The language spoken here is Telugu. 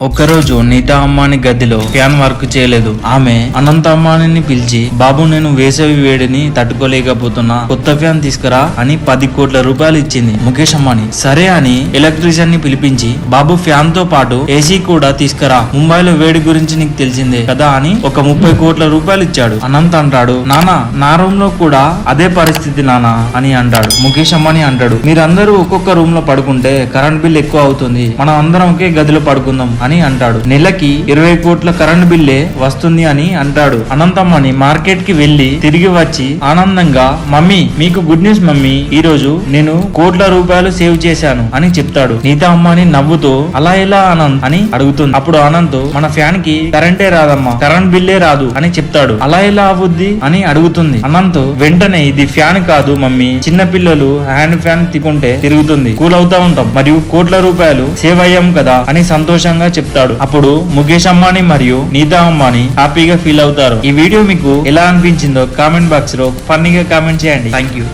ఒక్కరోజు నీతా అంబానీ గదిలో ఫ్యాన్ వర్క్ చేయలేదు. ఆమె అనంత అంబానీని పిలిచి, బాబు నేను వేసవి వేడిని తట్టుకోలేకపోతున్నా, కొత్త ఫ్యాన్ తీసుకురా అని 10 కోట్ల రూపాయలు ఇచ్చింది. ముఖేష్ అంబానీ సరే అని ఎలక్ట్రీషియన్ ని పిలిపించి, బాబు ఫ్యాన్ తో పాటు ఏసీ కూడా తీసుకురా, ముంబైలో వేడి గురించి నీకు తెలిసిందే కదా అని ఒక 30 కోట్ల రూపాయలు ఇచ్చాడు. అనంత్ అంటాడు, నానా నా రూమ్ లో కూడా అదే పరిస్థితి నానా అని అంటాడు. ముఖేష్ అంబానీ అంటాడు, మీరందరూ ఒక్కొక్క రూమ్ లో పడుకుంటే కరెంట్ బిల్ ఎక్కువ అవుతుంది, మనం అందరం ఒకే గదిలో పడుకుందాం అని అంటాడు. నెలకి 20 కోట్ల కరెంట్ బిల్లే వస్తుంది అని అంటాడు. అనంత్ అంబానీ మార్కెట్ కి వెళ్లి తిరిగి వచ్చి ఆనందంగా, మమ్మీ మీకు గుడ్ న్యూస్ మమ్మీ, ఈ రోజు నేను కోట్ల రూపాయలు సేవ్ చేశాను అని చెప్తాడు. నీతా అంబానీ నవ్వుతూ, అలా ఎలా అనంత్ అని అడుగుతుంది. అప్పుడు అనంత్, మన ఫ్యాన్ కి కరెంటే రాదమ్మా, కరెంట్ బిల్లే రాదు అని చెప్తాడు. అలా ఎలా అవుద్ది అని అడుగుతుంది. అనంత్ వెంటనే, ఇది ఫ్యాన్ కాదు మమ్మీ, చిన్న పిల్లలు హ్యాండ్ ఫ్యాన్ తిప్పుకుంటే తిరుగుతుంది, కూల్ అవుతా ఉంటాం, మరియు కోట్ల రూపాయలు సేవ్ అయ్యాం కదా అని సంతోషంగా చెప్తాడు. అప్పుడు ముఖేష్ అంబానీ మరియు నీతా అంబానీ హ్యాపీగా ఫీల్ అవుతారు. ఈ వీడియో మీకు ఎలా అనిపించిందో కామెంట్ బాక్స్ లో ఫన్నీగా కామెంట్ చేయండి. Thank you.